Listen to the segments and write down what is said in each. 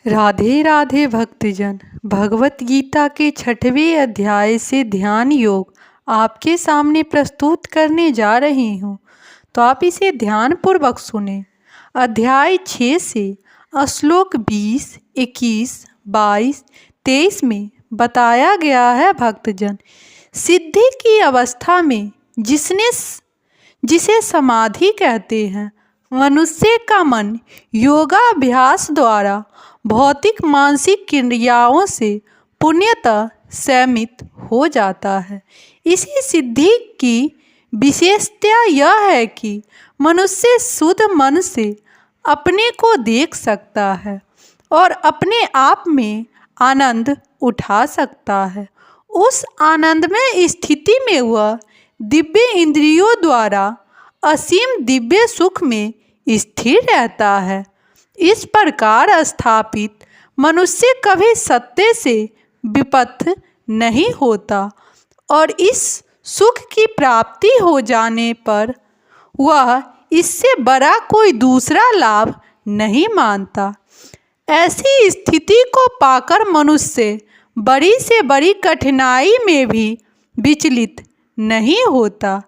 राधे राधे भक्तजन। भगवत गीता के 6वें अध्याय से ध्यान योग आपके सामने प्रस्तुत करने जा रही हूँ, तो आप इसे ध्यानपूर्वक सुने। अध्याय 6 से श्लोक 20, 21, 22, 23 में बताया गया है भक्तजन, सिद्धि की अवस्था में जिसे समाधि कहते हैं, मनुष्य का मन योगाभ्यास द्वारा भौतिक मानसिक क्रियाओं से पूर्णतः संयमित हो जाता है। इसी सिद्धि की विशेषता यह है कि मनुष्य शुद्ध मन से अपने को देख सकता है और अपने आप में आनंद उठा सकता है। उस आनंदमय स्थिति में वह दिव्य इंद्रियों द्वारा असीम दिव्य सुख में स्थिर रहता है। इस प्रकार स्थापित मनुष्य कभी सत्य से विपथ नहीं होता और इस सुख की प्राप्ति हो जाने पर वह इससे बड़ा कोई दूसरा लाभ नहीं मानता। ऐसी स्थिति को पाकर मनुष्य बड़ी से बड़ी कठिनाई में भी विचलित नहीं होता।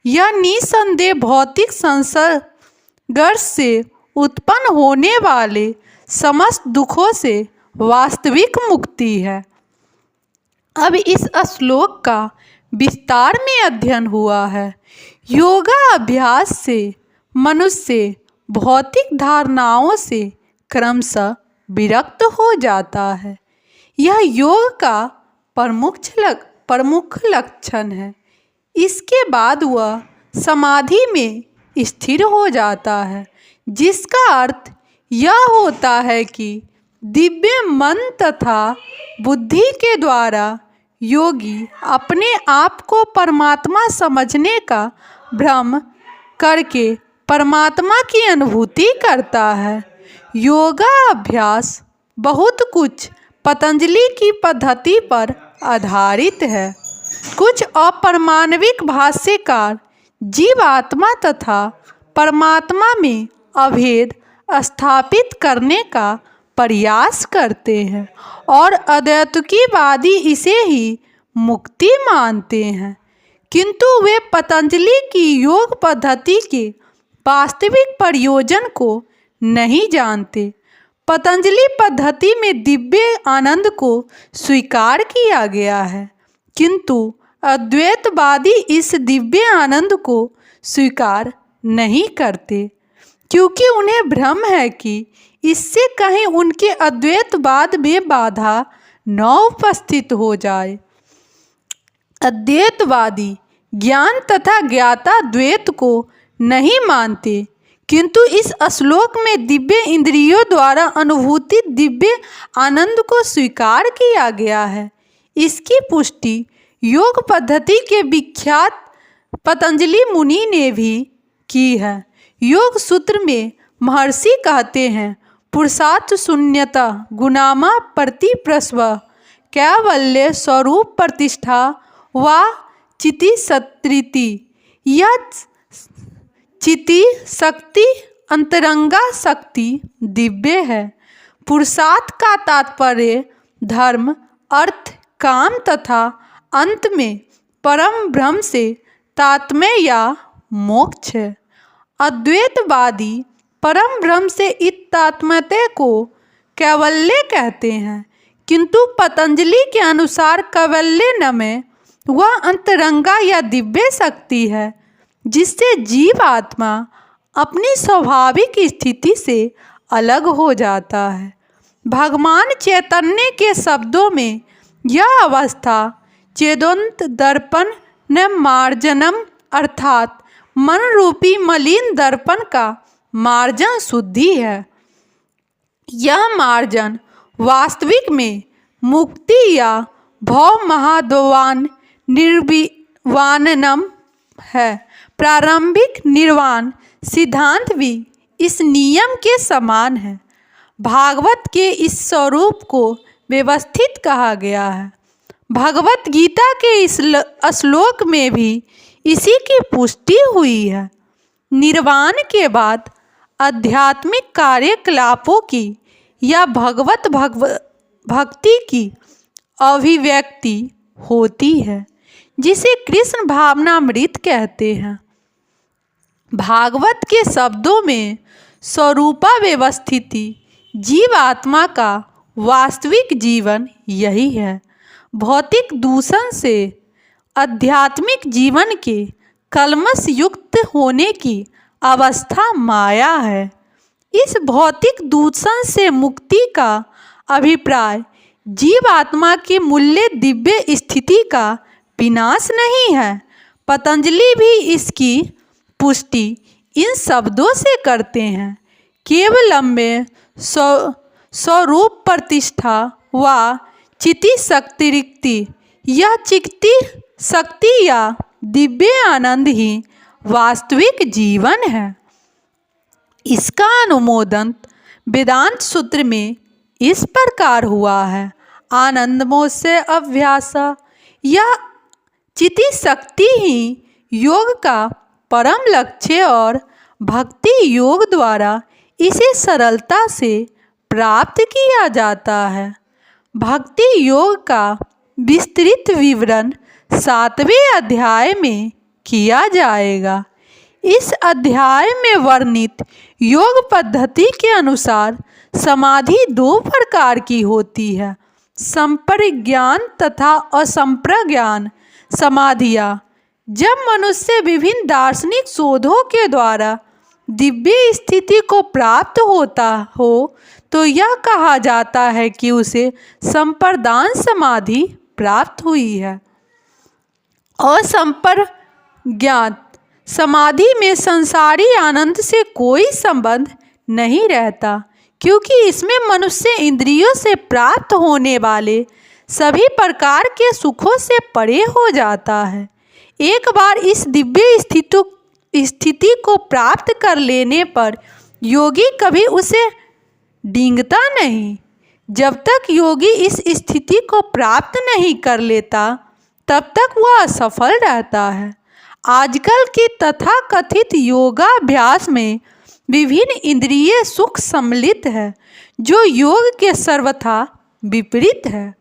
यह निसंदेह भौतिक संघर्ष से उत्पन्न होने वाले समस्त दुखों से वास्तविक मुक्ति है। अब इस श्लोक का विस्तार में अध्ययन हुआ है। योगा अभ्यास से मनुष्य भौतिक धारणाओं से क्रमशः विरक्त हो जाता है। यह योग का प्रमुख लक्षण है। इसके बाद वह समाधि में स्थिर हो जाता है, जिसका अर्थ यह होता है कि दिव्य मन तथा बुद्धि के द्वारा योगी अपने आप को परमात्मा समझने का भ्रम करके परमात्मा की अनुभूति करता है। योगा अभ्यास बहुत कुछ पतंजलि की पद्धति पर आधारित है। कुछ अपारमाणविक भाष्यकार जीवात्मा तथा परमात्मा में अभेद स्थापित करने का प्रयास करते हैं और अद्वैतवादी इसे ही मुक्ति मानते हैं, किंतु वे पतंजलि की योग पद्धति के वास्तविक प्रयोजन को नहीं जानते। पतंजलि पद्धति में दिव्य आनंद को स्वीकार किया गया है, किंतु अद्वैतवादी इस दिव्य आनंद को स्वीकार नहीं करते, क्योंकि उन्हें भ्रम है कि इससे कहीं उनके अद्वैतवाद में बाधा न उपस्थित हो जाए। अद्वैतवादी ज्ञान तथा ज्ञाता द्वैत को नहीं मानते, किंतु इस श्लोक में दिव्य इंद्रियों द्वारा अनुभूति दिव्य आनंद को स्वीकार किया गया है। इसकी पुष्टि योग पद्धति के विख्यात पतंजलि मुनि ने भी की है। योग सूत्र में महर्षि कहते हैं, पुरुषार्थ शून्यता गुणामा प्रतिप्रसव कैवल्य स्वरूप प्रतिष्ठा व चिति सत्रिति। यह चिति शक्ति अंतरंगा शक्ति दिव्य है। पुरुषार्थ का तात्पर्य धर्म अर्थ काम तथा अंत में परम ब्रह्म से तात्म्य या मोक्ष है। अद्वैतवादी परम ब्रह्म से इत्तात्म्यता को कैवल्य कहते हैं, किंतु पतंजलि के अनुसार कैवल्य न में वह अंतरंगा या दिव्य शक्ति है, जिससे जीव आत्मा अपनी स्वाभाविक स्थिति से अलग हो जाता है। भगवान चैतन्य के शब्दों में यह अवस्था चेदोंत दर्पण न मार्जनम अर्थात मन रूपी मलिन दर्पण का मार्जन शुद्धि है। यह मार्जन वास्तविक में मुक्ति या भव महाद्वान निर्वाणनम है। प्रारंभिक निर्वाण सिद्धांत भी इस नियम के समान है। भागवत के इस स्वरूप को व्यवस्थित कहा गया है। भगवत गीता के इस श्लोक में भी इसी की पुष्टि हुई है। निर्वाण के बाद आध्यात्मिक कार्यकलापों की या भक्ति की अभिव्यक्ति होती है, जिसे कृष्ण भावनामृत कहते हैं। भागवत के शब्दों में स्वरूपा व्यवस्थिति जीव आत्मा का वास्तविक जीवन यही है। भौतिक दूषण से आध्यात्मिक जीवन के कलमश युक्त होने की अवस्था माया है। इस भौतिक दूषण से मुक्ति का अभिप्राय जीव आत्मा की मूल्य दिव्य स्थिति का विनाश नहीं है। पतंजलि भी इसकी पुष्टि इन शब्दों से करते हैं। केवलम में स्वरूप प्रतिष्ठा व चिति शक्तिरिक्ति, यह चित्ती शक्ति या दिव्य आनंद ही वास्तविक जीवन है। इसका अनुमोदन वेदांत सूत्र में इस प्रकार हुआ है। आनंदमोह से अभ्यास, यह चिति शक्ति ही योग का परम लक्ष्य और भक्ति योग द्वारा इसे सरलता से प्राप्त किया जाता है। भक्ति योग का विस्तृत विवरण 7वें अध्याय में किया जाएगा। इस अध्याय में वर्णित योग पद्धति के अनुसार समाधि 2 प्रकार की होती है, संप्रज्ञान तथा असंप्रज्ञान समाधियाँ। जब मनुष्य विभिन्न दार्शनिक शोधों के द्वारा दिव्य स्थिति को प्राप्त होता हो तो यह कहा जाता है कि उसे संप्रदान समाधि प्राप्त हुई है। असंप्रज्ञात समाधि में संसारी आनंद से कोई संबंध नहीं रहता, क्योंकि इसमें मनुष्य इंद्रियों से प्राप्त होने वाले सभी प्रकार के सुखों से परे हो जाता है। एक बार इस दिव्य स्थिति को प्राप्त कर लेने पर योगी कभी उसे डींगता नहीं। जब तक योगी इस स्थिति को प्राप्त नहीं कर लेता तब तक वह असफल रहता है। आजकल के तथाकथित योगाभ्यास में विभिन्न इंद्रिय सुख सम्मिलित है, जो योग के सर्वथा विपरीत है।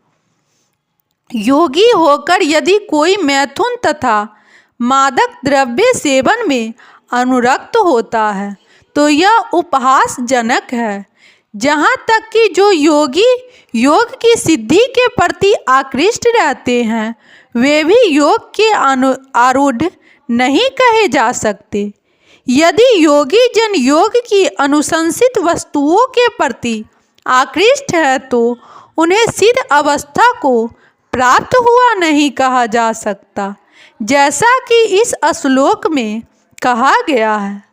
योगी होकर यदि कोई मैथुन तथा मादक द्रव्य सेवन में अनुरक्त होता है तो यह उपहासजनक है। जहाँ तक कि जो योगी योग की सिद्धि के प्रति आकृष्ट रहते हैं वे भी योग के आरूढ़ नहीं कहे जा सकते। यदि योगी जन योग की अनुशंसित वस्तुओं के प्रति आकृष्ट है तो उन्हें सिद्ध अवस्था को प्राप्त हुआ नहीं कहा जा सकता, जैसा कि इस श्लोक में कहा गया है।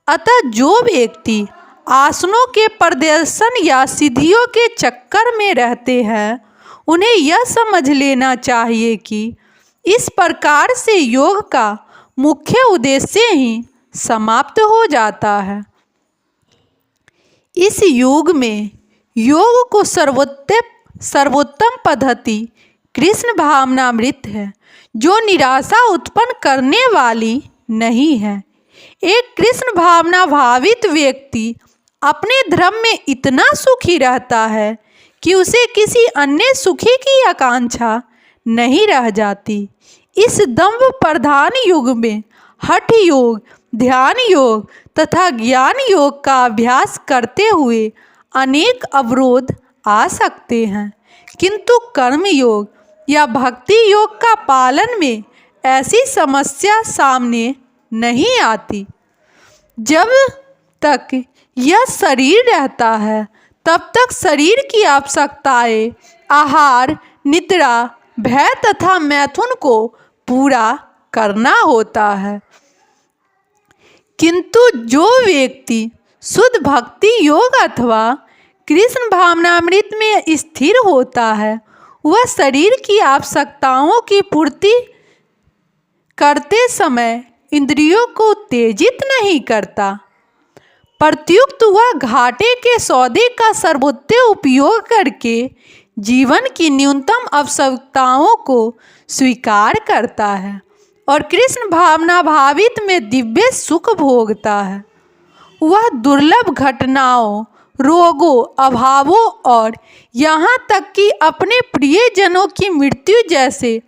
अतः जो व्यक्ति आसनों के प्रदर्शन या सिद्धियों के चक्कर में रहते हैं उन्हें यह समझ लेना चाहिए कि इस प्रकार से योग का मुख्य उद्देश्य ही समाप्त हो जाता है। इस युग में योग को सर्वोत्तम पद्धति कृष्ण भावनामृत है, जो निराशा उत्पन्न करने वाली नहीं है। एक कृष्ण भावना भावित व्यक्ति अपने धर्म में इतना सुखी रहता है कि उसे किसी अन्य सुखी की आकांक्षा नहीं रह जाती। इस दंभ प्रधान युग में हठ योग, ध्यान योग तथा ज्ञान योग का अभ्यास करते हुए अनेक अवरोध आ सकते हैं, किंतु कर्म योग या भक्ति योग का पालन में ऐसी समस्या सामने नहीं आती। जब तक यह शरीर रहता है तब तक शरीर की आवश्यकताएं आहार, निद्रा, भय तथा मैथुन को पूरा करना होता है, किंतु जो व्यक्ति शुद्ध भक्ति योग अथवा कृष्ण भावनामृत में स्थिर होता है वह शरीर की आवश्यकताओं की पूर्ति करते समय इंद्रियों को उत्तेजित नहीं करता। प्रत्युक्त वह घाटे के सौदे का सर्वोत्तम उपयोग करके जीवन की न्यूनतम आवश्यकताओं को स्वीकार करता है और कृष्ण भावना भावित में दिव्य सुख भोगता है। वह दुर्लभ घटनाओं रोगों, अभावों और यहाँ तक कि अपने प्रियजनों की मृत्यु जैसे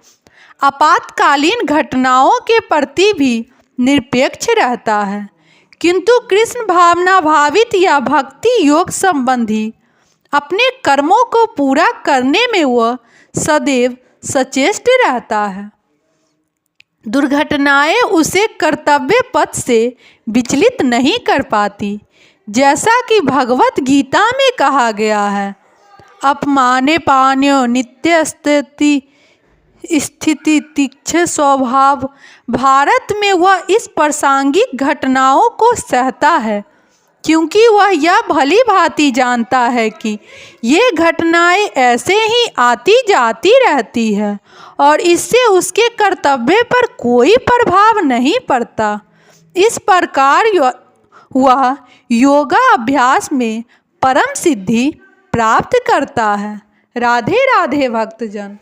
आपातकालीन घटनाओं के प्रति भी निरपेक्ष रहता है। किंतु कृष्ण भावना भावित या भक्ति योग संबंधी अपने कर्मों को पूरा करने में वह सदैव सचेष्ट रहता है। दुर्घटनाएं उसे कर्तव्य पथ से विचलित नहीं कर पाती, जैसा कि भगवत गीता में कहा गया है, अपमाने पान्यो नित्य स्थिति तीक्ष्ण स्वभाव। भारत में वह इस प्रासंगिक घटनाओं को सहता है, क्योंकि वह यह भली भांति जानता है कि ये घटनाएं ऐसे ही आती जाती रहती है और इससे उसके कर्तव्य पर कोई प्रभाव नहीं पड़ता। इस प्रकार वह योगा अभ्यास में परम सिद्धि प्राप्त करता है। राधे राधे भक्तजन।